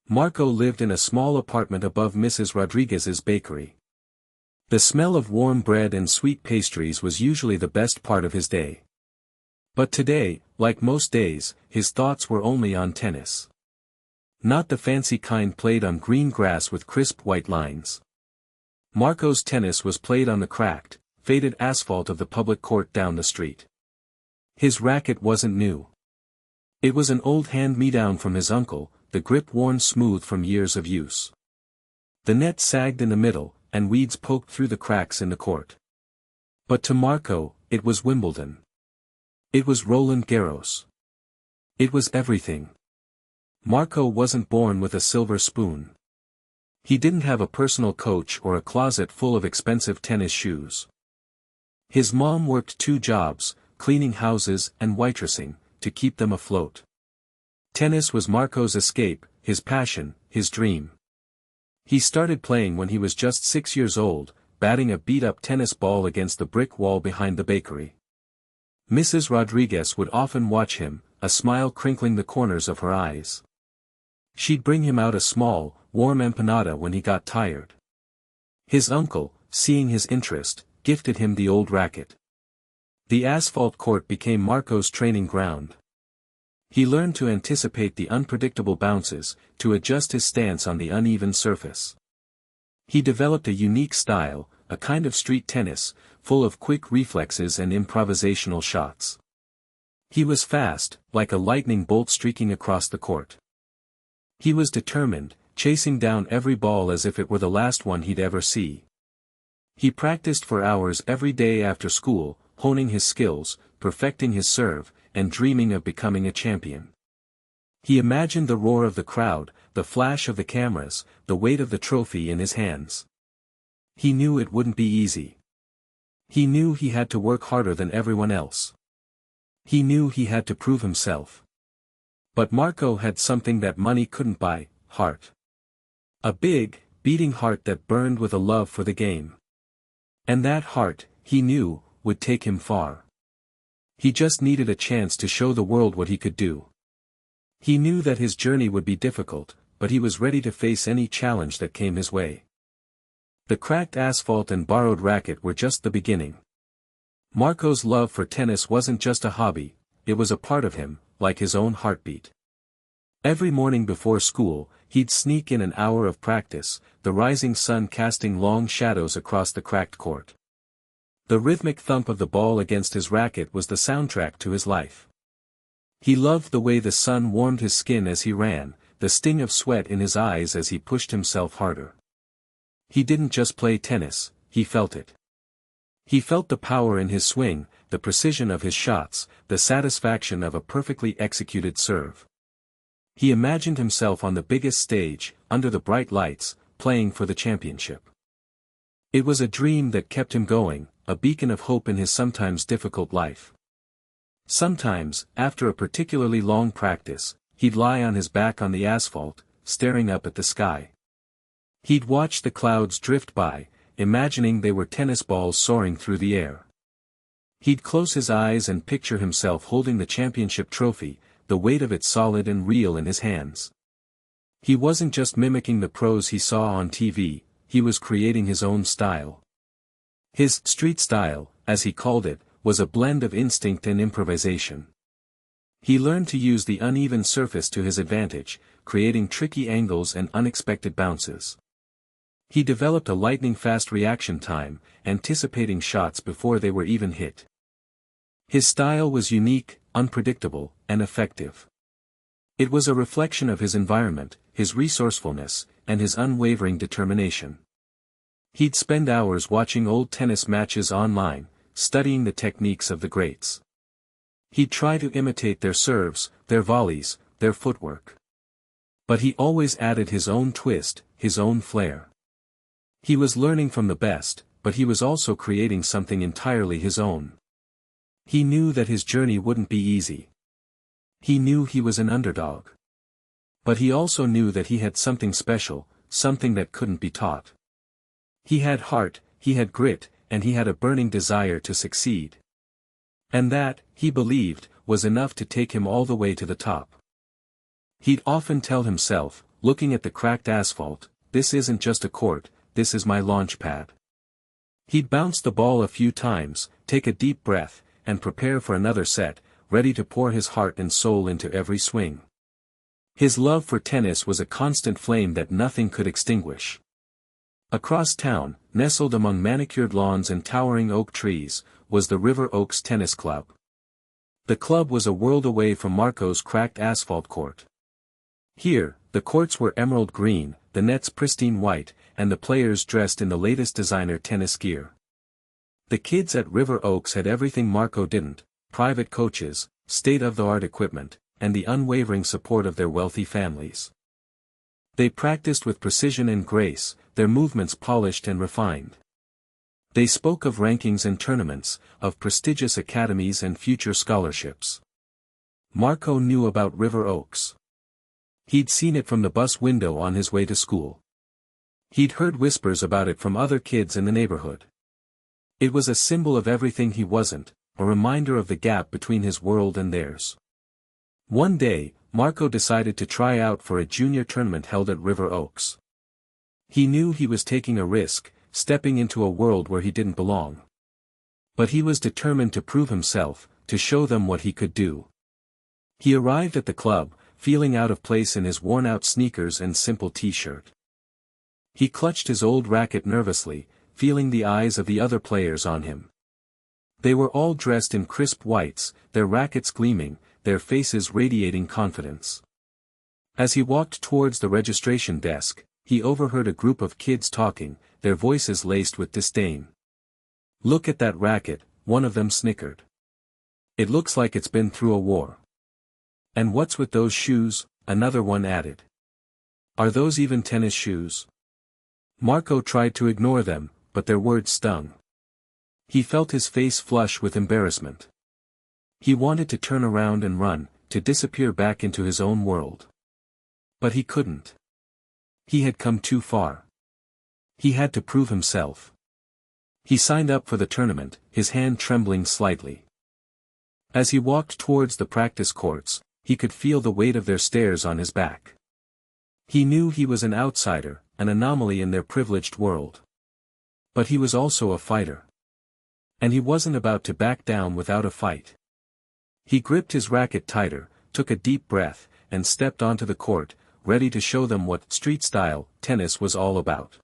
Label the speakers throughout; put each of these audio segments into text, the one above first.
Speaker 1: Marco lived in a small apartment above Mrs. Rodriguez's bakery. The smell of warm bread and sweet pastries was usually the best part of his day. But today, like most days, his thoughts were only on tennis. Not the fancy kind played on green grass with crisp white lines. Marco's tennis was played on the cracked, faded asphalt of the public court down the street. His racket wasn't new. It was an old hand-me-down from his uncle, the grip worn smooth from years of use. The net sagged in the middle, and weeds poked through the cracks in the court. But to Marco, it was Wimbledon. It was Roland Garros. It was everything. Marco wasn't born with a silver spoon. He didn't have a personal coach or a closet full of expensive tennis shoes. His mom worked 2 jobs, cleaning houses and waitressing, to keep them afloat. Tennis was Marco's escape, his passion, his dream. He started playing when he was just 6 years old, batting a beat-up tennis ball against the brick wall behind the bakery. Mrs. Rodriguez would often watch him, a smile crinkling the corners of her eyes. She'd bring him out a small, warm empanada when he got tired. His uncle, seeing his interest, gifted him the old racket. The asphalt court became Marco's training ground. He learned to anticipate the unpredictable bounces, to adjust his stance on the uneven surface. He developed a unique style, a kind of street tennis, full of quick reflexes and improvisational shots. He was fast, like a lightning bolt streaking across the court. He was determined, chasing down every ball as if it were the last one he'd ever see. He practiced for hours every day after school, honing his skills, perfecting his serve, and dreaming of becoming a champion. He imagined the roar of the crowd, the flash of the cameras, the weight of the trophy in his hands. He knew it wouldn't be easy. He knew he had to work harder than everyone else. He knew he had to prove himself. But Marco had something that money couldn't buy: heart. A big, beating heart that burned with a love for the game. And that heart, he knew, would take him far. He just needed a chance to show the world what he could do. He knew that his journey would be difficult, but he was ready to face any challenge that came his way. The cracked asphalt and borrowed racket were just the beginning. Marco's love for tennis wasn't just a hobby, it was a part of him, like his own heartbeat. Every morning before school, he'd sneak in an hour of practice, the rising sun casting long shadows across the cracked court. The rhythmic thump of the ball against his racket was the soundtrack to his life. He loved the way the sun warmed his skin as he ran, the sting of sweat in his eyes as he pushed himself harder. He didn't just play tennis, he felt it. He felt the power in his swing, the precision of his shots, the satisfaction of a perfectly executed serve. He imagined himself on the biggest stage, under the bright lights, playing for the championship. It was a dream that kept him going, a beacon of hope in his sometimes difficult life. Sometimes, after a particularly long practice, he'd lie on his back on the asphalt, staring up at the sky. He'd watch the clouds drift by, imagining they were tennis balls soaring through the air. He'd close his eyes and picture himself holding the championship trophy, the weight of it solid and real in his hands. He wasn't just mimicking the pros he saw on TV, he was creating his own style. His street style, as he called it, was a blend of instinct and improvisation. He learned to use the uneven surface to his advantage, creating tricky angles and unexpected bounces. He developed a lightning-fast reaction time, anticipating shots before they were even hit. His style was unique, unpredictable, and effective. It was a reflection of his environment, his resourcefulness, and his unwavering determination. He'd spend hours watching old tennis matches online, studying the techniques of the greats. He'd try to imitate their serves, their volleys, their footwork. But he always added his own twist, his own flair. He was learning from the best, but he was also creating something entirely his own. He knew that his journey wouldn't be easy. He knew he was an underdog. But he also knew that he had something special, something that couldn't be taught. He had heart, he had grit, and he had a burning desire to succeed. And that, he believed, was enough to take him all the way to the top. He'd often tell himself, looking at the cracked asphalt. "This isn't just a court, this is my launch pad." He'd bounce the ball a few times, take a deep breath, and prepare for another set, ready to pour his heart and soul into every swing. His love for tennis was a constant flame that nothing could extinguish. Across town, nestled among manicured lawns and towering oak trees, was the River Oaks Tennis Club. The club was a world away from Marco's cracked asphalt court. Here, the courts were emerald green, the nets pristine white, and the players dressed in the latest designer tennis gear. The kids at River Oaks had everything Marco didn't: private coaches, state-of-the-art equipment, and the unwavering support of their wealthy families. They practiced with precision and grace, their movements polished and refined. They spoke of rankings and tournaments, of prestigious academies and future scholarships. Marco knew about River Oaks. He'd seen it from the bus window on his way to school. He'd heard whispers about it from other kids in the neighborhood. It was a symbol of everything he wasn't, a reminder of the gap between his world and theirs. One day, Marco decided to try out for a junior tournament held at River Oaks. He knew he was taking a risk, stepping into a world where he didn't belong. But he was determined to prove himself, to show them what he could do. He arrived at the club, feeling out of place in his worn-out sneakers and simple t-shirt. He clutched his old racket nervously, feeling the eyes of the other players on him. They were all dressed in crisp whites, their rackets gleaming, their faces radiating confidence. As he walked towards the registration desk, he overheard a group of kids talking, their voices laced with disdain. "Look at that racket," one of them snickered. "It looks like it's been through a war." "And what's with those shoes?" another one added. "Are those even tennis shoes?" Marco tried to ignore them, but their words stung. He felt his face flush with embarrassment. He wanted to turn around and run, to disappear back into his own world. But he couldn't. He had come too far. He had to prove himself. He signed up for the tournament, his hand trembling slightly. As he walked towards the practice courts, he could feel the weight of their stares on his back. He knew he was an outsider, an anomaly in their privileged world. But he was also a fighter. And he wasn't about to back down without a fight. He gripped his racket tighter, took a deep breath, and stepped onto the court, ready to show them what street-style tennis was all about.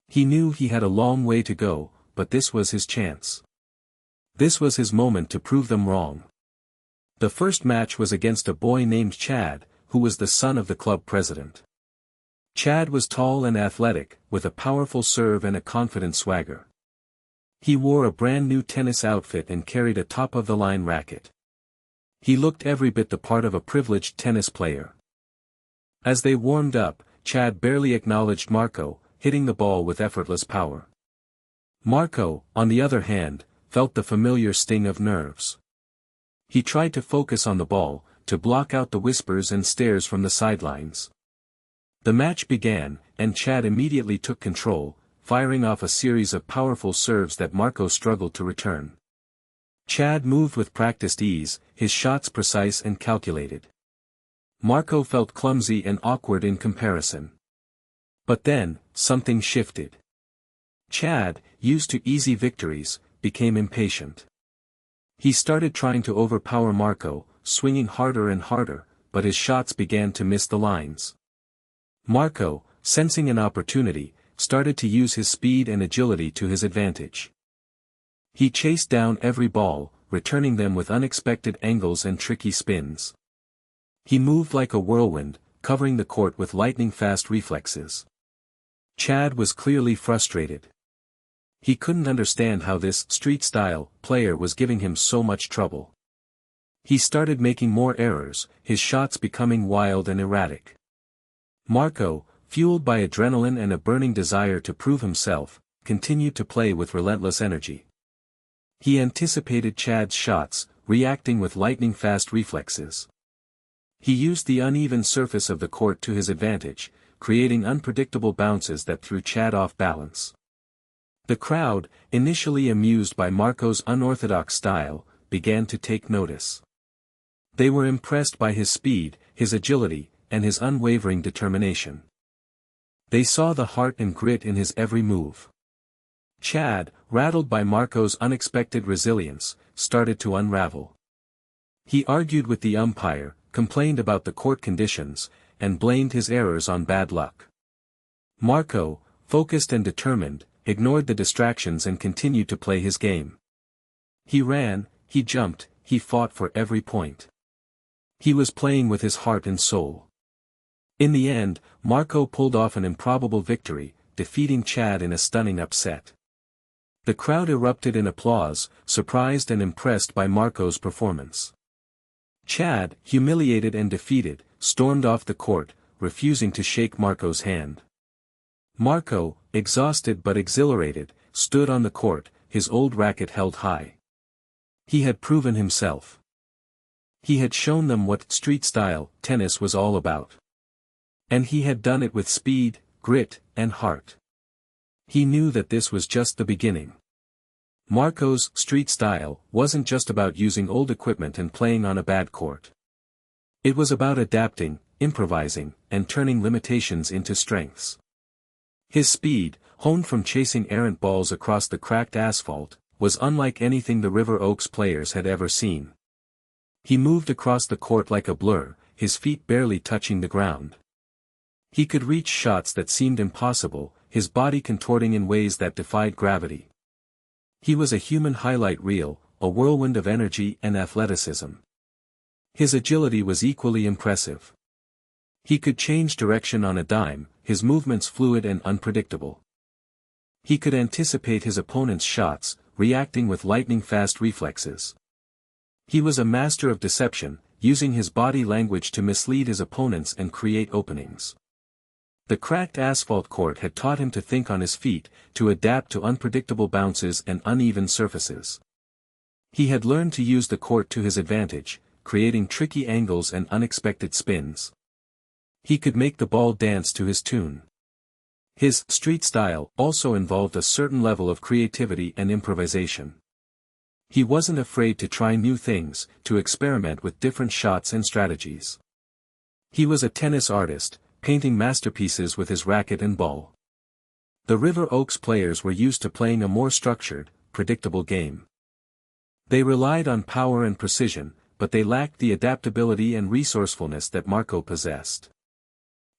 Speaker 1: He knew he had a long way to go, but this was his chance. This was his moment to prove them wrong. The first match was against a boy named Chad, who was the son of the club president. Chad was tall and athletic, with a powerful serve and a confident swagger. He wore a brand new tennis outfit and carried a top-of-the-line racket. He looked every bit the part of a privileged tennis player. As they warmed up, Chad barely acknowledged Marco, hitting the ball with effortless power. Marco, on the other hand, felt the familiar sting of nerves. He tried to focus on the ball, to block out the whispers and stares from the sidelines. The match began, and Chad immediately took control, firing off a series of powerful serves that Marco struggled to return. Chad moved with practiced ease, his shots precise and calculated. Marco felt clumsy and awkward in comparison. But then, something shifted. Chad, used to easy victories, became impatient. He started trying to overpower Marco, swinging harder and harder, but his shots began to miss the lines. Marco, sensing an opportunity, started to use his speed and agility to his advantage. He chased down every ball, returning them with unexpected angles and tricky spins. He moved like a whirlwind, covering the court with lightning-fast reflexes. Chad was clearly frustrated. He couldn't understand how this street-style player was giving him so much trouble. He started making more errors, his shots becoming wild and erratic. Marco, fueled by adrenaline and a burning desire to prove himself, continued to play with relentless energy. He anticipated Chad's shots, reacting with lightning-fast reflexes. He used the uneven surface of the court to his advantage, creating unpredictable bounces that threw Chad off balance. The crowd, initially amused by Marco's unorthodox style, began to take notice. They were impressed by his speed, his agility, and his unwavering determination. They saw the heart and grit in his every move. Chad, rattled by Marco's unexpected resilience, started to unravel. He argued with the umpire, complained about the court conditions, and blamed his errors on bad luck. Marco, focused and determined, ignored the distractions and continued to play his game. He ran, he jumped, he fought for every point. He was playing with his heart and soul. In the end, Marco pulled off an improbable victory, defeating Chad in a stunning upset. The crowd erupted in applause, surprised and impressed by Marco's performance. Chad, humiliated and defeated, stormed off the court, refusing to shake Marco's hand. Marco, exhausted but exhilarated, stood on the court, his old racket held high. He had proven himself. He had shown them what street-style tennis was all about. And he had done it with speed, grit, and heart. He knew that this was just the beginning. Marco's street style wasn't just about using old equipment and playing on a bad court. It was about adapting, improvising, and turning limitations into strengths. His speed, honed from chasing errant balls across the cracked asphalt, was unlike anything the River Oaks players had ever seen. He moved across the court like a blur, his feet barely touching the ground. He could reach shots that seemed impossible, his body contorting in ways that defied gravity. He was a human highlight reel, a whirlwind of energy and athleticism. His agility was equally impressive. He could change direction on a dime, his movements fluid and unpredictable. He could anticipate his opponent's shots, reacting with lightning-fast reflexes. He was a master of deception, using his body language to mislead his opponents and create openings. The cracked asphalt court had taught him to think on his feet, to adapt to unpredictable bounces and uneven surfaces. He had learned to use the court to his advantage, creating tricky angles and unexpected spins. He could make the ball dance to his tune. His street style also involved a certain level of creativity and improvisation. He wasn't afraid to try new things, to experiment with different shots and strategies. He was a tennis artist, painting masterpieces with his racket and ball. The River Oaks players were used to playing a more structured, predictable game. They relied on power and precision, but they lacked the adaptability and resourcefulness that Marco possessed.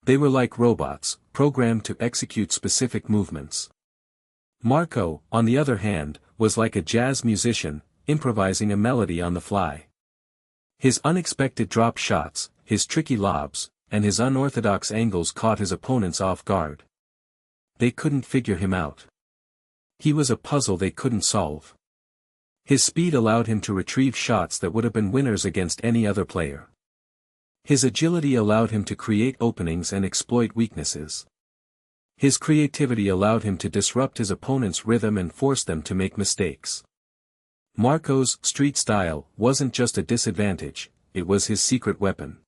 Speaker 1: They were like robots, programmed to execute specific movements. Marco, on the other hand, was like a jazz musician, improvising a melody on the fly. His unexpected drop shots, his tricky lobs, and his unorthodox angles caught his opponents off guard. They couldn't figure him out. He was a puzzle they couldn't solve. His speed allowed him to retrieve shots that would have been winners against any other player. His agility allowed him to create openings and exploit weaknesses. His creativity allowed him to disrupt his opponent's rhythm and force them to make mistakes. Marco's street style wasn't just a disadvantage, it was his secret weapon.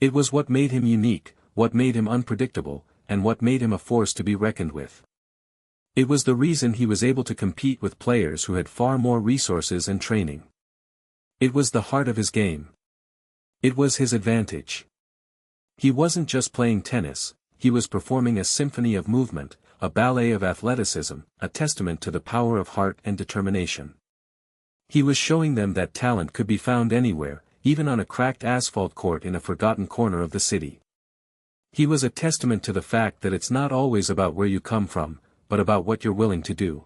Speaker 1: It was what made him unique, what made him unpredictable, and what made him a force to be reckoned with. It was the reason he was able to compete with players who had far more resources and training. It was the heart of his game. It was his advantage. He wasn't just playing tennis, he was performing a symphony of movement, a ballet of athleticism, a testament to the power of heart and determination. He was showing them that talent could be found anywhere, even on a cracked asphalt court in a forgotten corner of the city. He was a testament to the fact that it's not always about where you come from, but about what you're willing to do.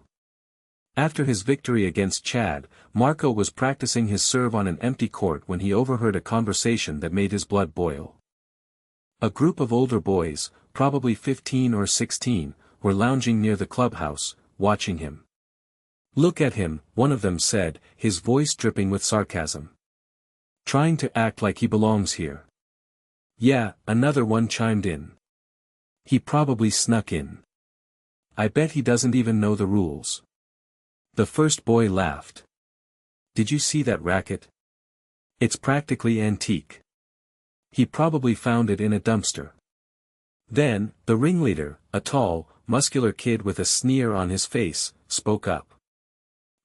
Speaker 1: After his victory against Chad, Marco was practicing his serve on an empty court when he overheard a conversation that made his blood boil. A group of older boys, probably 15 or 16, were lounging near the clubhouse, watching him. "Look at him," one of them said, his voice dripping with sarcasm. "Trying to act like he belongs here." "Yeah," another one chimed in. "He probably snuck in. I bet he doesn't even know the rules." The first boy laughed. "Did you see that racket? It's practically antique. He probably found it in a dumpster." Then, the ringleader, a tall, muscular kid with a sneer on his face, spoke up.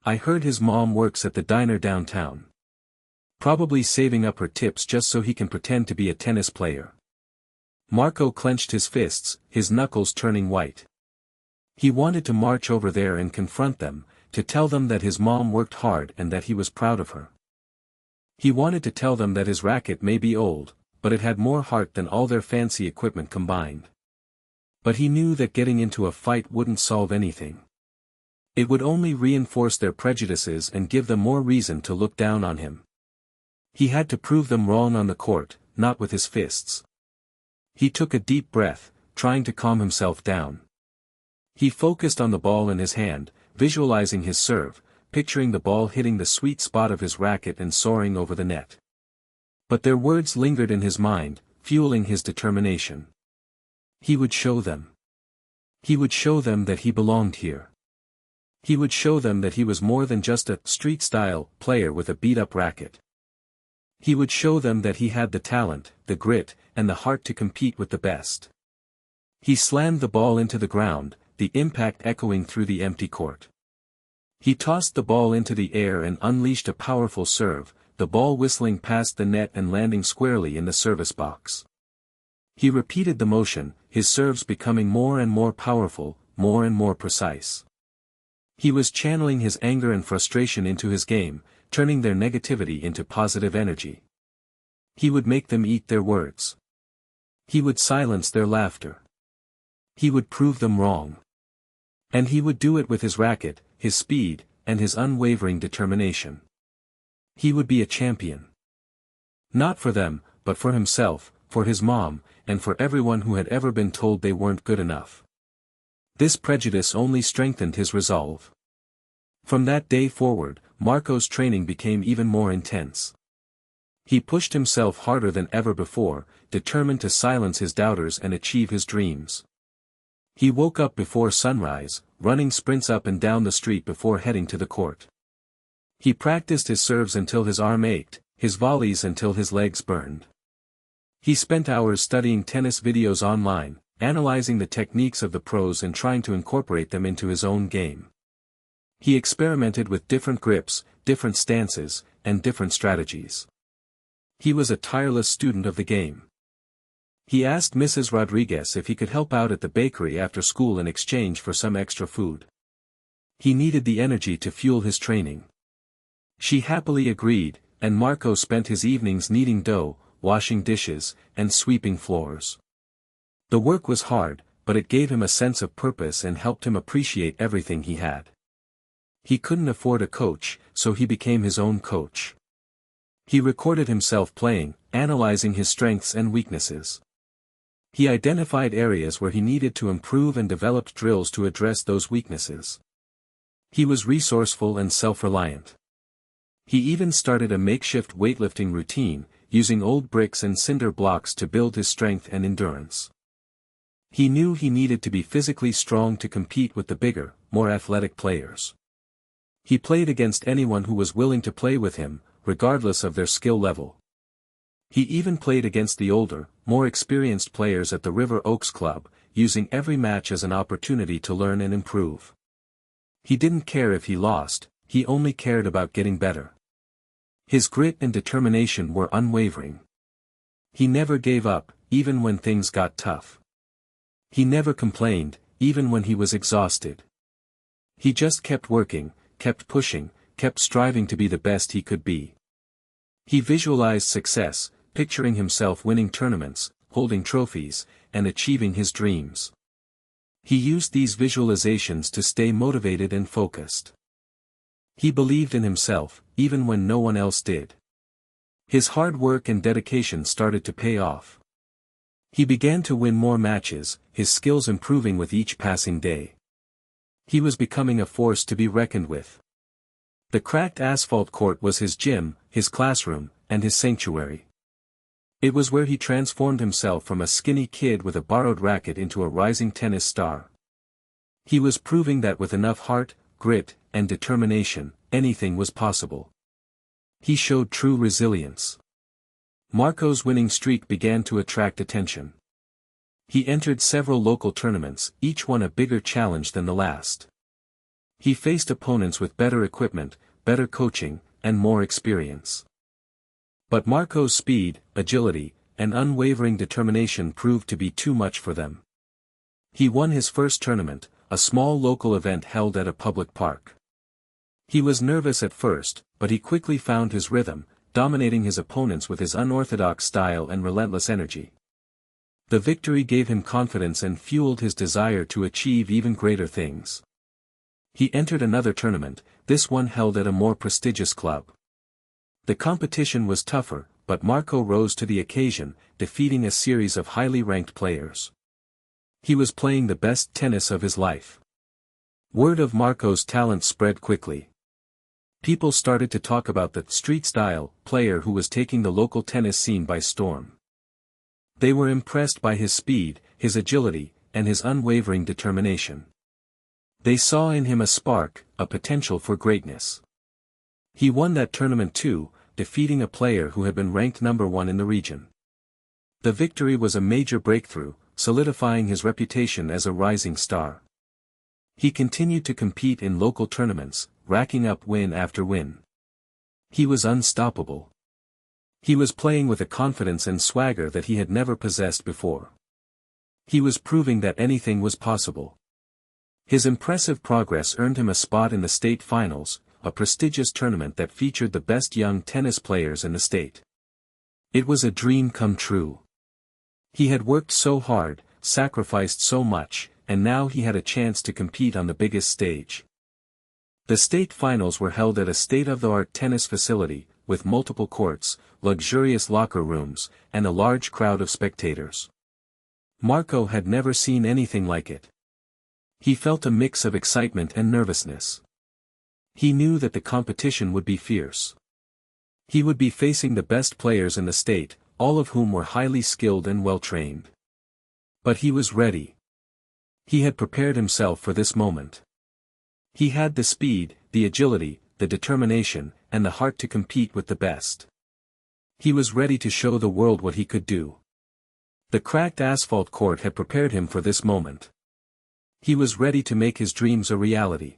Speaker 1: "I heard his mom works at the diner downtown. Probably saving up her tips just so he can pretend to be a tennis player." Marco clenched his fists, his knuckles turning white. He wanted to march over there and confront them, to tell them that his mom worked hard and that he was proud of her. He wanted to tell them that his racket may be old, but it had more heart than all their fancy equipment combined. But he knew that getting into a fight wouldn't solve anything. It would only reinforce their prejudices and give them more reason to look down on him. He had to prove them wrong on the court, not with his fists. He took a deep breath, trying to calm himself down. He focused on the ball in his hand, visualizing his serve, picturing the ball hitting the sweet spot of his racket and soaring over the net. But their words lingered in his mind, fueling his determination. He would show them. He would show them that he belonged here. He would show them that he was more than just a street-style player with a beat-up racket. He would show them that he had the talent, the grit, and the heart to compete with the best. He slammed the ball into the ground, the impact echoing through the empty court. He tossed the ball into the air and unleashed a powerful serve, the ball whistling past the net and landing squarely in the service box. He repeated the motion, his serves becoming more and more powerful, more and more precise. He was channeling his anger and frustration into his game, turning their negativity into positive energy. He would make them eat their words. He would silence their laughter. He would prove them wrong. And he would do it with his racket, his speed, and his unwavering determination. He would be a champion. Not for them, but for himself, for his mom, and for everyone who had ever been told they weren't good enough. This prejudice only strengthened his resolve. From that day forward, Marco's training became even more intense. He pushed himself harder than ever before, determined to silence his doubters and achieve his dreams. He woke up before sunrise, running sprints up and down the street before heading to the court. He practiced his serves until his arm ached, his volleys until his legs burned. He spent hours studying tennis videos online, analyzing the techniques of the pros and trying to incorporate them into his own game. He experimented with different grips, different stances, and different strategies. He was a tireless student of the game. He asked Mrs. Rodriguez if he could help out at the bakery after school in exchange for some extra food. He needed the energy to fuel his training. She happily agreed, and Marco spent his evenings kneading dough, washing dishes, and sweeping floors. The work was hard, but it gave him a sense of purpose and helped him appreciate everything he had. He couldn't afford a coach, so he became his own coach. He recorded himself playing, analyzing his strengths and weaknesses. He identified areas where he needed to improve and developed drills to address those weaknesses. He was resourceful and self-reliant. He even started a makeshift weightlifting routine, using old bricks and cinder blocks to build his strength and endurance. He knew he needed to be physically strong to compete with the bigger, more athletic players. He played against anyone who was willing to play with him, regardless of their skill level. He even played against the older, more experienced players at the River Oaks Club, using every match as an opportunity to learn and improve. He didn't care if he lost, he only cared about getting better. His grit and determination were unwavering. He never gave up, even when things got tough. He never complained, even when he was exhausted. He just kept working, kept pushing, kept striving to be the best he could be. He visualized success, picturing himself winning tournaments, holding trophies, and achieving his dreams. He used these visualizations to stay motivated and focused. He believed in himself, even when no one else did. His hard work and dedication started to pay off. He began to win more matches, his skills improving with each passing day. He was becoming a force to be reckoned with. The cracked asphalt court was his gym, his classroom, and his sanctuary. It was where he transformed himself from a skinny kid with a borrowed racket into a rising tennis star. He was proving that with enough heart, grit, and determination, anything was possible. He showed true resilience. Marco's winning streak began to attract attention. He entered several local tournaments, each one a bigger challenge than the last. He faced opponents with better equipment, better coaching, and more experience. But Marco's speed, agility, and unwavering determination proved to be too much for them. He won his first tournament, a small local event held at a public park. He was nervous at first, but he quickly found his rhythm, dominating his opponents with his unorthodox style and relentless energy. The victory gave him confidence and fueled his desire to achieve even greater things. He entered another tournament, this one held at a more prestigious club. The competition was tougher, but Marco rose to the occasion, defeating a series of highly ranked players. He was playing the best tennis of his life. Word of Marco's talent spread quickly. People started to talk about the street-style player who was taking the local tennis scene by storm. They were impressed by his speed, his agility, and his unwavering determination. They saw in him a spark, a potential for greatness. He won that tournament too, defeating a player who had been ranked number 1 in the region. The victory was a major breakthrough, solidifying his reputation as a rising star. He continued to compete in local tournaments, racking up win after win. He was unstoppable. He was playing with a confidence and swagger that he had never possessed before. He was proving that anything was possible. His impressive progress earned him a spot in the state finals, a prestigious tournament that featured the best young tennis players in the state. It was a dream come true. He had worked so hard, sacrificed so much, and now he had a chance to compete on the biggest stage. The state finals were held at a state-of-the-art tennis facility, with multiple courts, luxurious locker rooms, and a large crowd of spectators. Marco had never seen anything like it. He felt a mix of excitement and nervousness. He knew that the competition would be fierce. He would be facing the best players in the state, all of whom were highly skilled and well-trained. But he was ready. He had prepared himself for this moment. He had the speed, the agility, the determination, and the heart to compete with the best. He was ready to show the world what he could do. The cracked asphalt court had prepared him for this moment. He was ready to make his dreams a reality.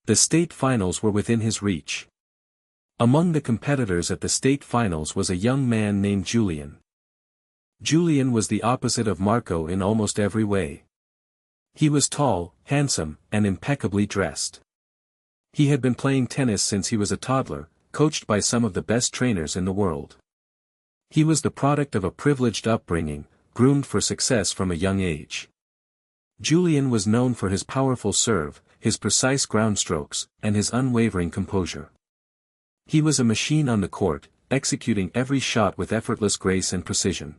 Speaker 1: The state finals were within his reach. Among the competitors at the state finals was a young man named Julian. Julian was the opposite of Marco in almost every way. He was tall, handsome, and impeccably dressed. He had been playing tennis since he was a toddler, coached by some of the best trainers in the world. He was the product of a privileged upbringing, groomed for success from a young age. Julian was known for his powerful serve, his precise ground strokes, and his unwavering composure. He was a machine on the court, executing every shot with effortless grace and precision.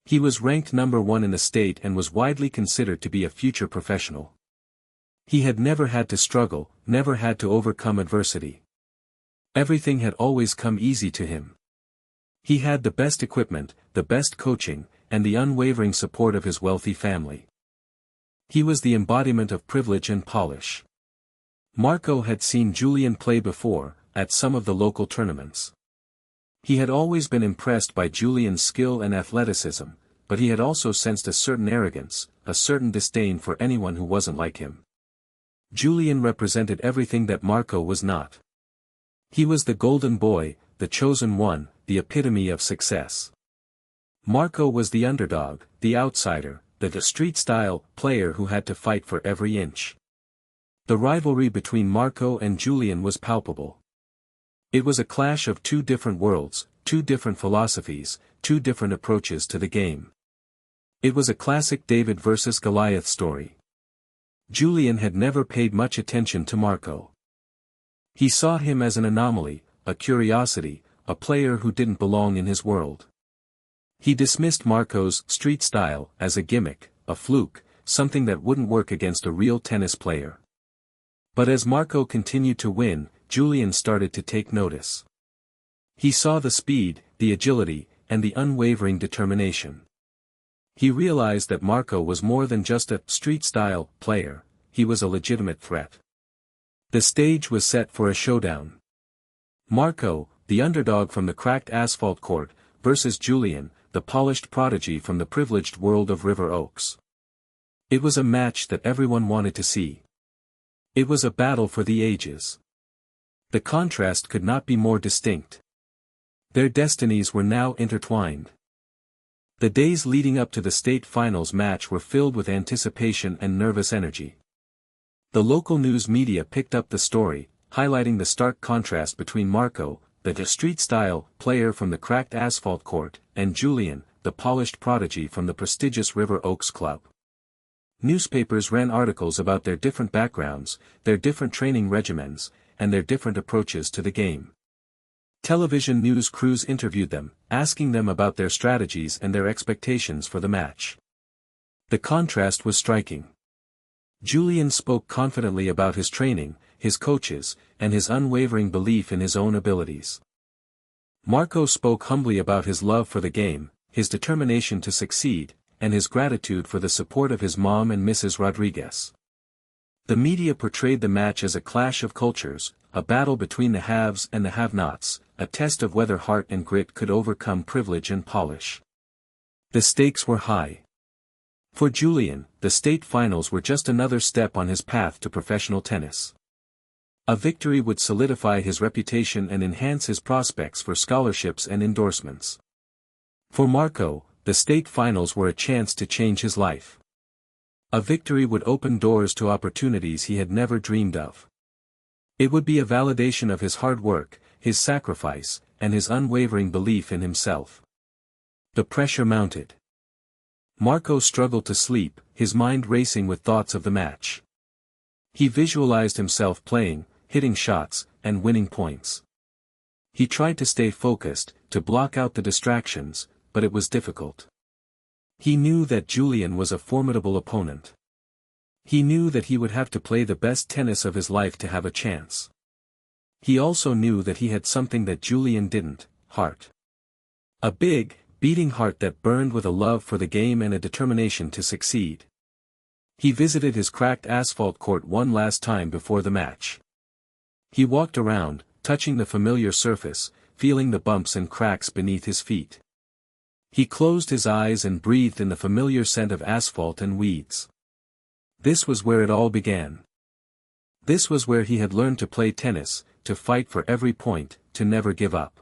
Speaker 1: He was ranked number 1 in the state and was widely considered to be a future professional. He had never had to struggle, never had to overcome adversity. Everything had always come easy to him. He had the best equipment, the best coaching, and the unwavering support of his wealthy family. He was the embodiment of privilege and polish. Marco had seen Julian play before, at some of the local tournaments. He had always been impressed by Julian's skill and athleticism, but he had also sensed a certain arrogance, a certain disdain for anyone who wasn't like him. Julian represented everything that Marco was not. He was the golden boy, the chosen one, the epitome of success. Marco was the underdog, the outsider, the street-style player who had to fight for every inch. The rivalry between Marco and Julian was palpable. It was a clash of two different worlds, two different philosophies, two different approaches to the game. It was a classic David versus Goliath story. Julian had never paid much attention to Marco. He saw him as an anomaly, a curiosity, a player who didn't belong in his world. He dismissed Marco's street style as a gimmick, a fluke, something that wouldn't work against a real tennis player. But as Marco continued to win, Julian started to take notice. He saw the speed, the agility, and the unwavering determination. He realized that Marco was more than just a street-style player, he was a legitimate threat. The stage was set for a showdown. Marco, the underdog from the cracked asphalt court, versus Julian, the polished prodigy from the privileged world of River Oaks. It was a match that everyone wanted to see. It was a battle for the ages. The contrast could not be more distinct. Their destinies were now intertwined. The days leading up to the state finals match were filled with anticipation and nervous energy. The local news media picked up the story, highlighting the stark contrast between Marco, the street-style player from the cracked asphalt court, and Julian, the polished prodigy from the prestigious River Oaks Club. Newspapers ran articles about their different backgrounds, their different training regimens, and their different approaches to the game. Television news crews interviewed them, asking them about their strategies and their expectations for the match. The contrast was striking. Julian spoke confidently about his training, his coaches, and his unwavering belief in his own abilities. Marco spoke humbly about his love for the game, his determination to succeed, and his gratitude for the support of his mom and Mrs. Rodriguez. The media portrayed the match as a clash of cultures, a battle between the haves and the have-nots, a test of whether heart and grit could overcome privilege and polish. The stakes were high. For Julian, the state finals were just another step on his path to professional tennis. A victory would solidify his reputation and enhance his prospects for scholarships and endorsements. For Marco, the state finals were a chance to change his life. A victory would open doors to opportunities he had never dreamed of. It would be a validation of his hard work, his sacrifice, and his unwavering belief in himself. The pressure mounted. Marco struggled to sleep, his mind racing with thoughts of the match. He visualized himself playing, hitting shots, and winning points. He tried to stay focused, to block out the distractions, but it was difficult. He knew that Julian was a formidable opponent. He knew that he would have to play the best tennis of his life to have a chance. He also knew that he had something that Julian didn't: heart. A big, beating heart that burned with a love for the game and a determination to succeed. He visited his cracked asphalt court one last time before the match. He walked around, touching the familiar surface, feeling the bumps and cracks beneath his feet. He closed his eyes and breathed in the familiar scent of asphalt and weeds. This was where it all began. This was where he had learned to play tennis, to fight for every point, to never give up.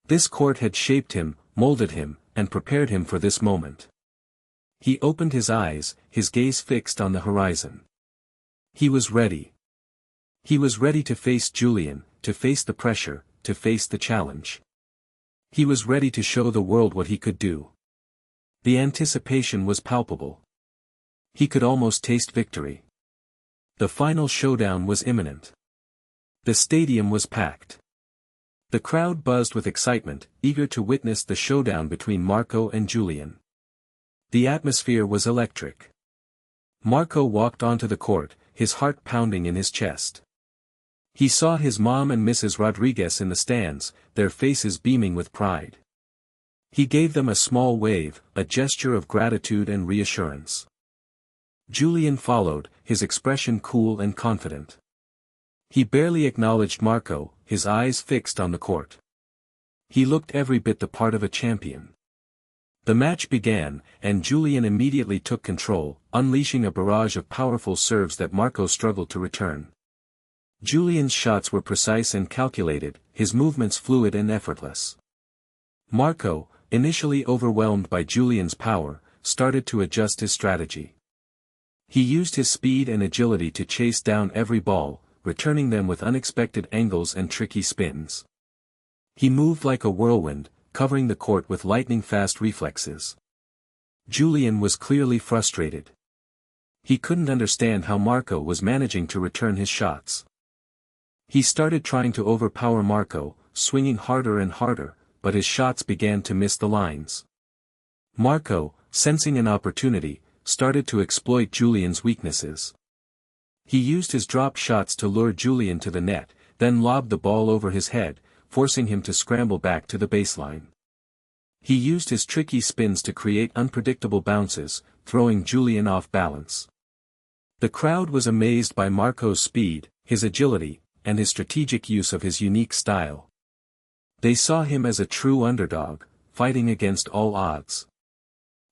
Speaker 1: This court had shaped him, molded him, and prepared him for this moment. He opened his eyes, his gaze fixed on the horizon. He was ready. He was ready to face Julian, to face the pressure, to face the challenge. He was ready to show the world what he could do. The anticipation was palpable. He could almost taste victory. The final showdown was imminent. The stadium was packed. The crowd buzzed with excitement, eager to witness the showdown between Marco and Julian. The atmosphere was electric. Marco walked onto the court, his heart pounding in his chest. He saw his mom and Mrs. Rodriguez in the stands, their faces beaming with pride. He gave them a small wave, a gesture of gratitude and reassurance. Julian followed, his expression cool and confident. He barely acknowledged Marco, his eyes fixed on the court. He looked every bit the part of a champion. The match began, and Julian immediately took control, unleashing a barrage of powerful serves that Marco struggled to return. Julian's shots were precise and calculated, his movements fluid and effortless. Marco, initially overwhelmed by Julian's power, started to adjust his strategy. He used his speed and agility to chase down every ball, returning them with unexpected angles and tricky spins. He moved like a whirlwind, covering the court with lightning-fast reflexes. Julian was clearly frustrated. He couldn't understand how Marco was managing to return his shots. He started trying to overpower Marco, swinging harder and harder, but his shots began to miss the lines. Marco, sensing an opportunity, started to exploit Julian's weaknesses. He used his drop shots to lure Julian to the net, then lobbed the ball over his head, forcing him to scramble back to the baseline. He used his tricky spins to create unpredictable bounces, throwing Julian off balance. The crowd was amazed by Marco's speed, his agility, and his strategic use of his unique style. They saw him as a true underdog, fighting against all odds.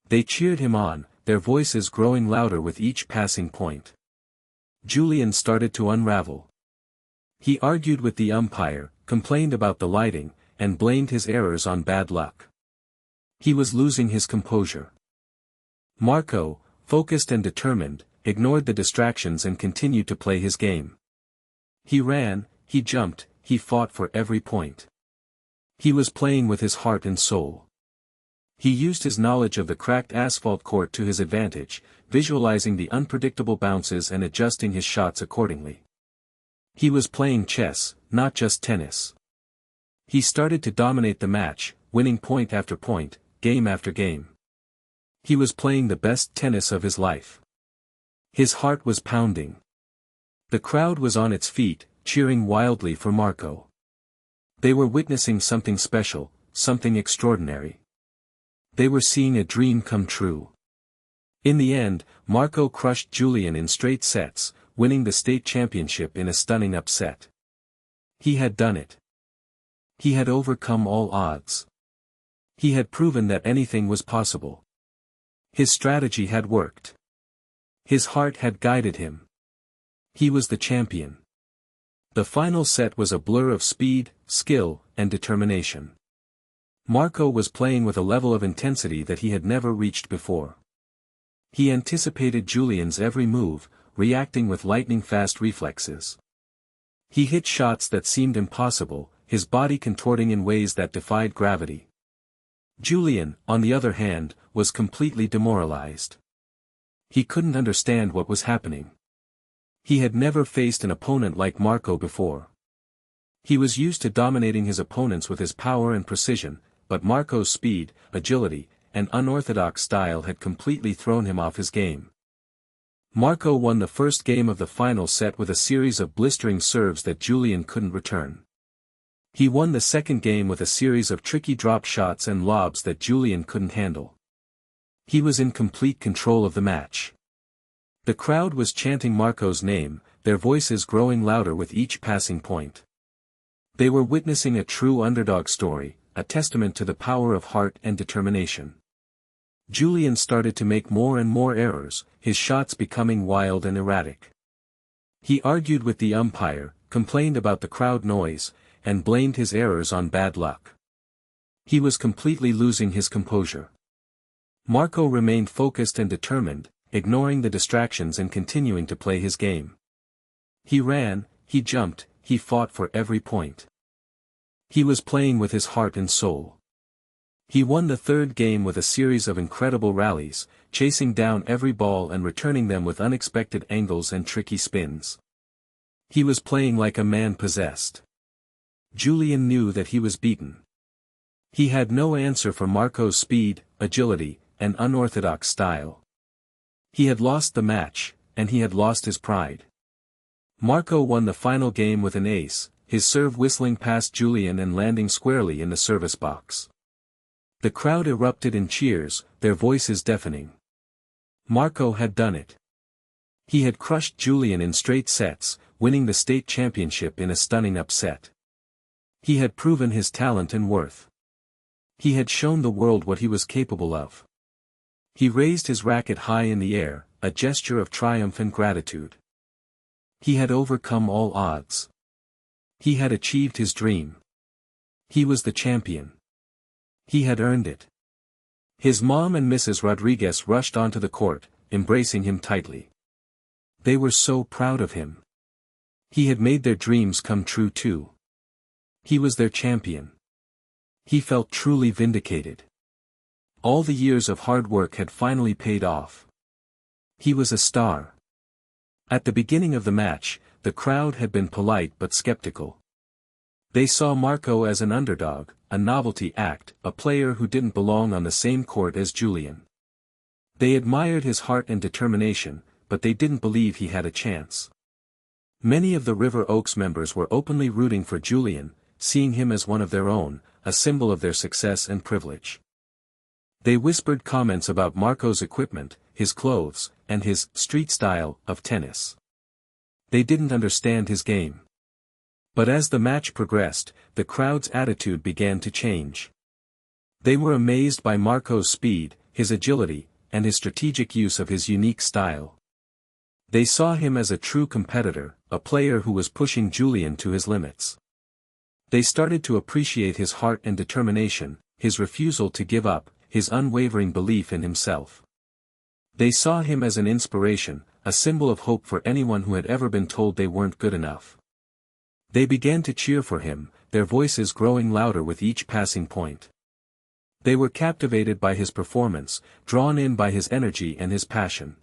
Speaker 1: They cheered him on, their voices growing louder with each passing point. Julian started to unravel. He argued with the umpire, complained about the lighting, and blamed his errors on bad luck. He was losing his composure. Marco, focused and determined, ignored the distractions and continued to play his game. He ran, he jumped, he fought for every point. He was playing with his heart and soul. He used his knowledge of the cracked asphalt court to his advantage, visualizing the unpredictable bounces and adjusting his shots accordingly. He was playing chess, not just tennis. He started to dominate the match, winning point after point, game after game. He was playing the best tennis of his life. His heart was pounding. The crowd was on its feet, cheering wildly for Marco. They were witnessing something special, something extraordinary. They were seeing a dream come true. In the end, Marco crushed Julian in straight sets, winning the state championship in a stunning upset. He had done it. He had overcome all odds. He had proven that anything was possible. His strategy had worked. His heart had guided him. He was the champion. The final set was a blur of speed, skill, and determination. Marco was playing with a level of intensity that he had never reached before. He anticipated Julian's every move, reacting with lightning-fast reflexes. He hit shots that seemed impossible, his body contorting in ways that defied gravity. Julian, on the other hand, was completely demoralized. He couldn't understand what was happening. He had never faced an opponent like Marco before. He was used to dominating his opponents with his power and precision, but Marco's speed, agility, and unorthodox style had completely thrown him off his game. Marco won the first game of the final set with a series of blistering serves that Julian couldn't return. He won the second game with a series of tricky drop shots and lobs that Julian couldn't handle. He was in complete control of the match. The crowd was chanting Marco's name, their voices growing louder with each passing point. They were witnessing a true underdog story, a testament to the power of heart and determination. Julian started to make more and more errors, his shots becoming wild and erratic. He argued with the umpire, complained about the crowd noise, and blamed his errors on bad luck. He was completely losing his composure. Marco remained focused and determined, ignoring the distractions and continuing to play his game. He ran, he jumped, he fought for every point. He was playing with his heart and soul. He won the third game with a series of incredible rallies, chasing down every ball and returning them with unexpected angles and tricky spins. He was playing like a man possessed. Julian knew that he was beaten. He had no answer for Marco's speed, agility, and unorthodox style. He had lost the match, and he had lost his pride. Marco won the final game with an ace, his serve whistling past Julian and landing squarely in the service box. The crowd erupted in cheers, their voices deafening. Marco had done it. He had crushed Julian in straight sets, winning the state championship in a stunning upset. He had proven his talent and worth. He had shown the world what he was capable of. He raised his racket high in the air, a gesture of triumph and gratitude. He had overcome all odds. He had achieved his dream. He was the champion. He had earned it. His mom and Mrs. Rodriguez rushed onto the court, embracing him tightly. They were so proud of him. He had made their dreams come true too. He was their champion. He felt truly vindicated. All the years of hard work had finally paid off. He was a star. At the beginning of the match, the crowd had been polite but skeptical. They saw Marco as an underdog, a novelty act, a player who didn't belong on the same court as Julian. They admired his heart and determination, but they didn't believe he had a chance. Many of the River Oaks members were openly rooting for Julian, seeing him as one of their own, a symbol of their success and privilege. They whispered comments about Marco's equipment, his clothes, and his street style of tennis. They didn't understand his game. But as the match progressed, the crowd's attitude began to change. They were amazed by Marco's speed, his agility, and his strategic use of his unique style. They saw him as a true competitor, a player who was pushing Julian to his limits. They started to appreciate his heart and determination, his refusal to give up, his unwavering belief in himself. They saw him as an inspiration, a symbol of hope for anyone who had ever been told they weren't good enough. They began to cheer for him, their voices growing louder with each passing point. They were captivated by his performance, drawn in by his energy and his passion.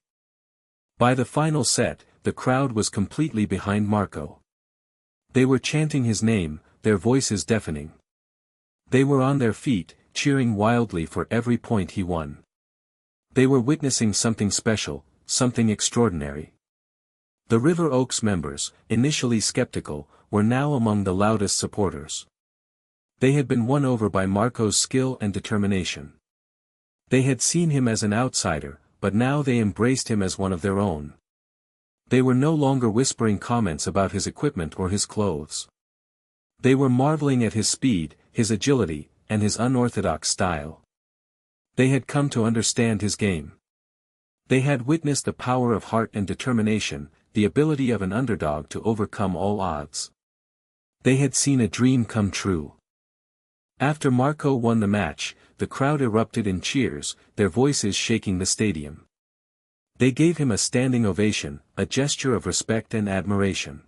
Speaker 1: By the final set, the crowd was completely behind Marco. They were chanting his name, their voices deafening. They were on their feet, cheering wildly for every point he won. They were witnessing something special, something extraordinary. The River Oaks members, initially skeptical, were now among the loudest supporters. They had been won over by Marco's skill and determination. They had seen him as an outsider, but now they embraced him as one of their own. They were no longer whispering comments about his equipment or his clothes. They were marveling at his speed, his agility, and his unorthodox style. They had come to understand his game. They had witnessed the power of heart and determination, the ability of an underdog to overcome all odds. They had seen a dream come true. After Marco won the match, the crowd erupted in cheers, their voices shaking the stadium. They gave him a standing ovation, a gesture of respect and admiration.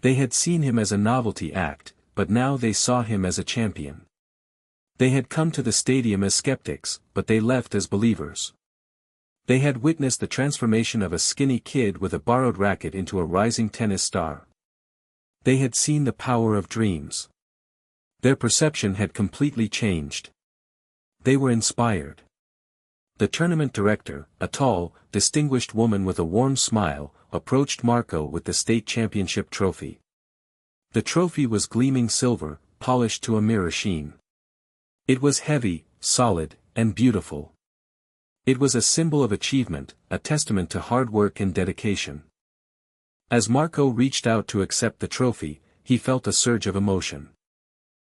Speaker 1: They had seen him as a novelty act, but now they saw him as a champion. They had come to the stadium as skeptics, but they left as believers. They had witnessed the transformation of a skinny kid with a borrowed racket into a rising tennis star. They had seen the power of dreams. Their perception had completely changed. They were inspired. The tournament director, a tall, distinguished woman with a warm smile, approached Marco with the state championship trophy. The trophy was gleaming silver, polished to a mirror sheen. It was heavy, solid, and beautiful. It was a symbol of achievement, a testament to hard work and dedication. As Marco reached out to accept the trophy, he felt a surge of emotion.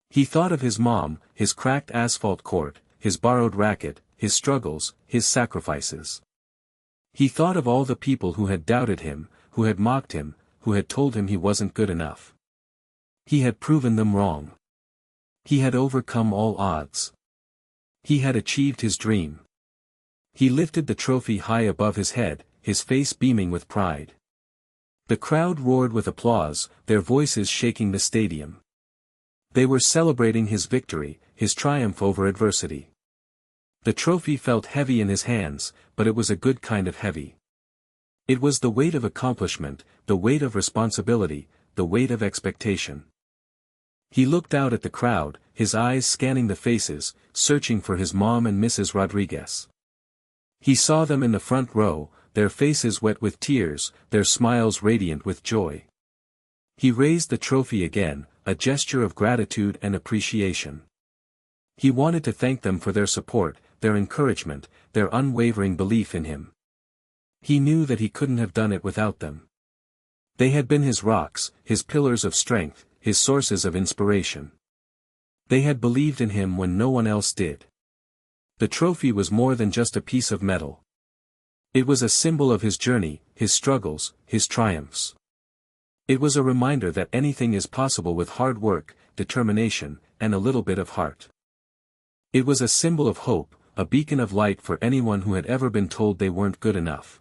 Speaker 1: He thought of his mom, his cracked asphalt court, his borrowed racket, his struggles, his sacrifices. He thought of all the people who had doubted him, who had mocked him, who had told him he wasn't good enough. He had proven them wrong. He had overcome all odds. He had achieved his dream. He lifted the trophy high above his head, his face beaming with pride. The crowd roared with applause, their voices shaking the stadium. They were celebrating his victory, his triumph over adversity. The trophy felt heavy in his hands, but it was a good kind of heavy. It was the weight of accomplishment, the weight of responsibility, the weight of expectation. He looked out at the crowd, his eyes scanning the faces, searching for his mom and Mrs. Rodriguez. He saw them in the front row, their faces wet with tears, their smiles radiant with joy. He raised the trophy again, a gesture of gratitude and appreciation. He wanted to thank them for their support, their encouragement, their unwavering belief in him. He knew that he couldn't have done it without them. They had been his rocks, his pillars of strength, his sources of inspiration. They had believed in him when no one else did. The trophy was more than just a piece of metal. It was a symbol of his journey, his struggles, his triumphs. It was a reminder that anything is possible with hard work, determination, and a little bit of heart. It was a symbol of hope, a beacon of light for anyone who had ever been told they weren't good enough.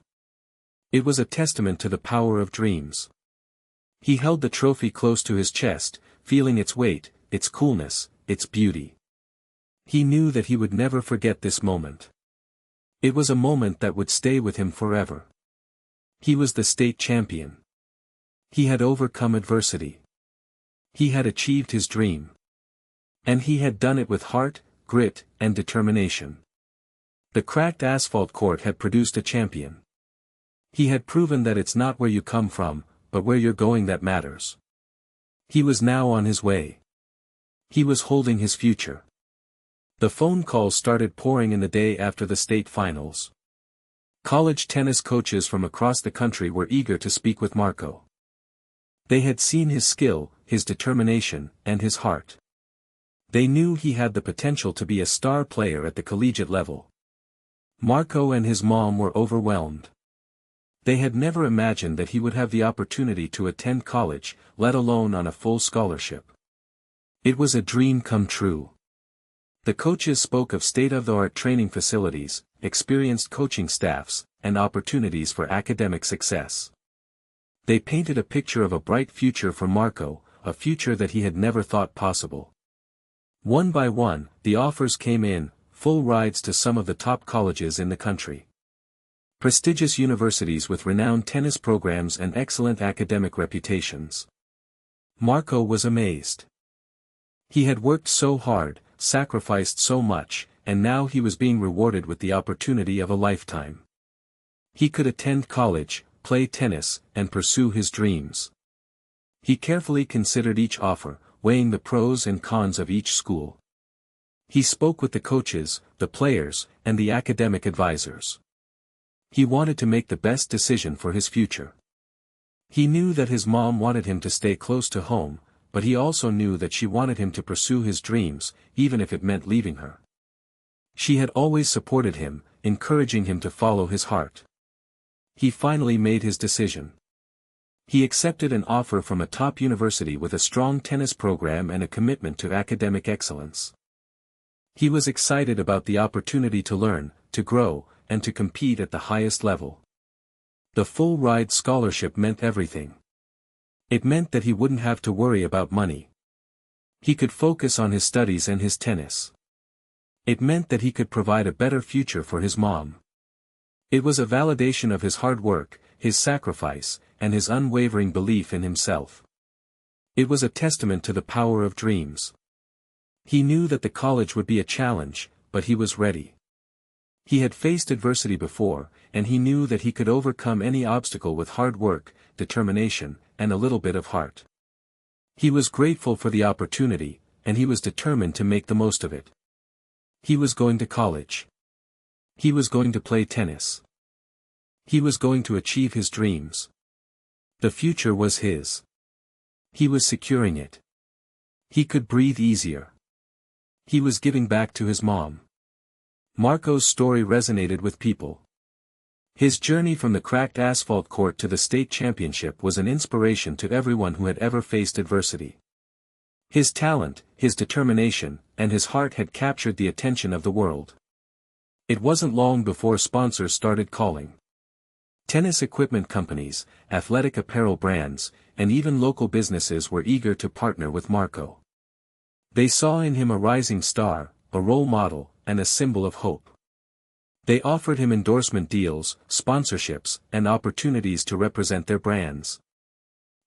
Speaker 1: It was a testament to the power of dreams. He held the trophy close to his chest, feeling its weight, its coolness, its beauty. He knew that he would never forget this moment. It was a moment that would stay with him forever. He was the state champion. He had overcome adversity. He had achieved his dream. And he had done it with heart, grit, and determination. The cracked asphalt court had produced a champion. He had proven that it's not where you come from, but where you're going that matters. He was now on his way. He was holding his future. The phone calls started pouring in the day after the state finals. College tennis coaches from across the country were eager to speak with Marco. They had seen his skill, his determination, and his heart. They knew he had the potential to be a star player at the collegiate level. Marco and his mom were overwhelmed. They had never imagined that he would have the opportunity to attend college, let alone on a full scholarship. It was a dream come true. The coaches spoke of state-of-the-art training facilities, experienced coaching staffs, and opportunities for academic success. They painted a picture of a bright future for Marco, a future that he had never thought possible. One by one, the offers came in, full rides to some of the top colleges in the country. Prestigious universities with renowned tennis programs and excellent academic reputations. Marco was amazed. He had worked so hard, sacrificed so much, and now he was being rewarded with the opportunity of a lifetime. He could attend college, play tennis, and pursue his dreams. He carefully considered each offer, weighing the pros and cons of each school. He spoke with the coaches, the players, and the academic advisors. He wanted to make the best decision for his future. He knew that his mom wanted him to stay close to home, but he also knew that she wanted him to pursue his dreams, even if it meant leaving her. She had always supported him, encouraging him to follow his heart. He finally made his decision. He accepted an offer from a top university with a strong tennis program and a commitment to academic excellence. He was excited about the opportunity to learn, to grow, and to compete at the highest level. The full-ride scholarship meant everything. It meant that he wouldn't have to worry about money. He could focus on his studies and his tennis. It meant that he could provide a better future for his mom. It was a validation of his hard work, his sacrifice, and his unwavering belief in himself. It was a testament to the power of dreams. He knew that the college would be a challenge, but he was ready. He had faced adversity before, and he knew that he could overcome any obstacle with hard work, determination, and a little bit of heart. He was grateful for the opportunity, and he was determined to make the most of it. He was going to college. He was going to play tennis. He was going to achieve his dreams. The future was his. He was securing it. He could breathe easier. He was giving back to his mom. Marco's story resonated with people. His journey from the cracked asphalt court to the state championship was an inspiration to everyone who had ever faced adversity. His talent, his determination, and his heart had captured the attention of the world. It wasn't long before sponsors started calling. Tennis equipment companies, athletic apparel brands, and even local businesses were eager to partner with Marco. They saw in him a rising star, a role model, and a symbol of hope. They offered him endorsement deals, sponsorships, and opportunities to represent their brands.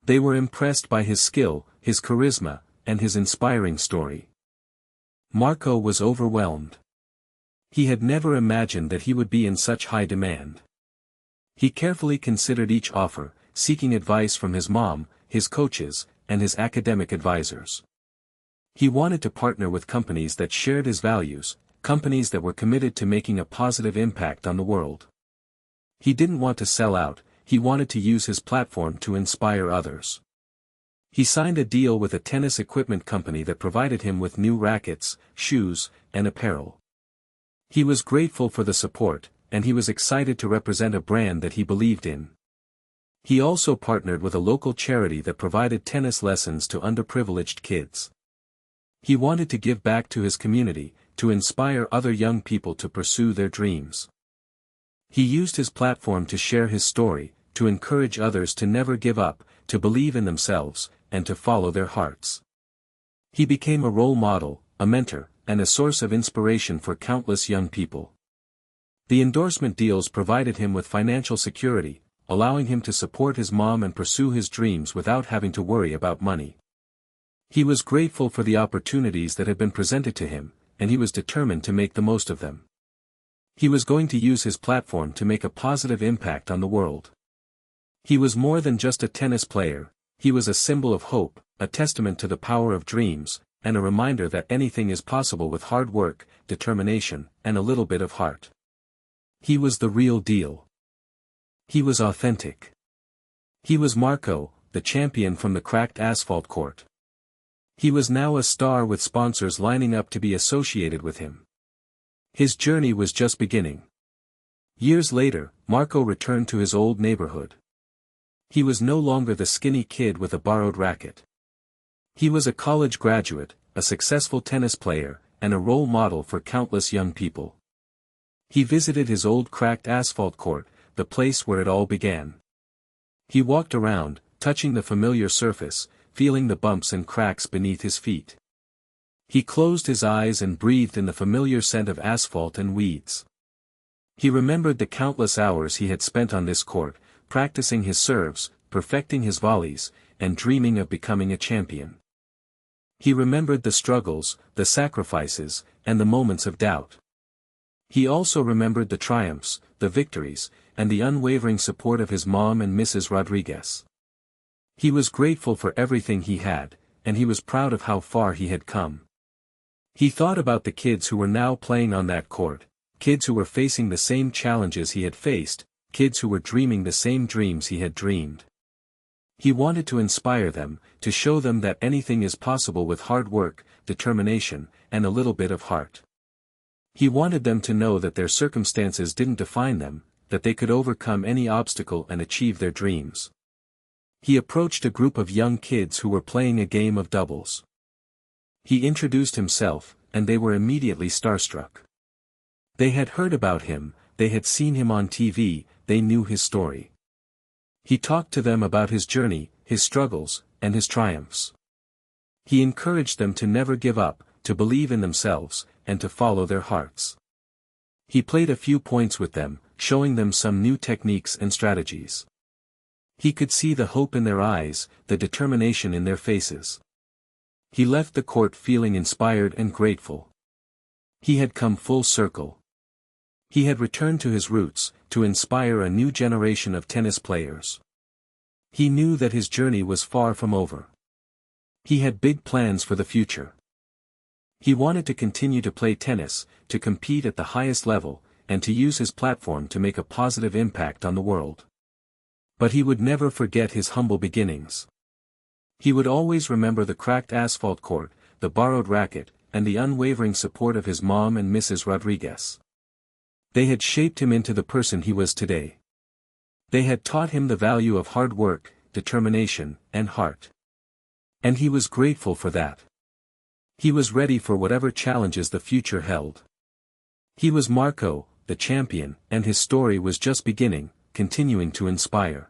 Speaker 1: They were impressed by his skill, his charisma, and his inspiring story. Marco was overwhelmed. He had never imagined that he would be in such high demand. He carefully considered each offer, seeking advice from his mom, his coaches, and his academic advisors. He wanted to partner with companies that shared his values, companies that were committed to making a positive impact on the world. He didn't want to sell out, he wanted to use his platform to inspire others. He signed a deal with a tennis equipment company that provided him with new rackets, shoes, and apparel. He was grateful for the support, and he was excited to represent a brand that he believed in. He also partnered with a local charity that provided tennis lessons to underprivileged kids. He wanted to give back to his community, to inspire other young people to pursue their dreams. He used his platform to share his story, to encourage others to never give up, to believe in themselves, and to follow their hearts. He became a role model, a mentor, and a source of inspiration for countless young people. The endorsement deals provided him with financial security, allowing him to support his mom and pursue his dreams without having to worry about money. He was grateful for the opportunities that had been presented to him, and he was determined to make the most of them. He was going to use his platform to make a positive impact on the world. He was more than just a tennis player, he was a symbol of hope, a testament to the power of dreams, and a reminder that anything is possible with hard work, determination, and a little bit of heart. He was the real deal. He was authentic. He was Marco, the champion from the cracked asphalt court. He was now a star with sponsors lining up to be associated with him. His journey was just beginning. Years later, Marco returned to his old neighborhood. He was no longer the skinny kid with a borrowed racket. He was a college graduate, a successful tennis player, and a role model for countless young people. He visited his old cracked asphalt court, the place where it all began. He walked around, touching the familiar surface, feeling the bumps and cracks beneath his feet. He closed his eyes and breathed in the familiar scent of asphalt and weeds. He remembered the countless hours he had spent on this court, practicing his serves, perfecting his volleys, and dreaming of becoming a champion. He remembered the struggles, the sacrifices, and the moments of doubt. He also remembered the triumphs, the victories, and the unwavering support of his mom and Mrs. Rodriguez. He was grateful for everything he had, and he was proud of how far he had come. He thought about the kids who were now playing on that court, kids who were facing the same challenges he had faced, kids who were dreaming the same dreams he had dreamed. He wanted to inspire them, to show them that anything is possible with hard work, determination, and a little bit of heart. He wanted them to know that their circumstances didn't define them, that they could overcome any obstacle and achieve their dreams. He approached a group of young kids who were playing a game of doubles. He introduced himself, and they were immediately starstruck. They had heard about him, they had seen him on TV, they knew his story. He talked to them about his journey, his struggles, and his triumphs. He encouraged them to never give up, to believe in themselves, and to follow their hearts. He played a few points with them, showing them some new techniques and strategies. He could see the hope in their eyes, the determination in their faces. He left the court feeling inspired and grateful. He had come full circle. He had returned to his roots, to inspire a new generation of tennis players. He knew that his journey was far from over. He had big plans for the future. He wanted to continue to play tennis, to compete at the highest level, and to use his platform to make a positive impact on the world. But he would never forget his humble beginnings. He would always remember the cracked asphalt court, the borrowed racket, and the unwavering support of his mom and Mrs. Rodriguez. They had shaped him into the person he was today. They had taught him the value of hard work, determination, and heart. And he was grateful for that. He was ready for whatever challenges the future held. He was Marco, the champion, and his story was just beginning, continuing to inspire.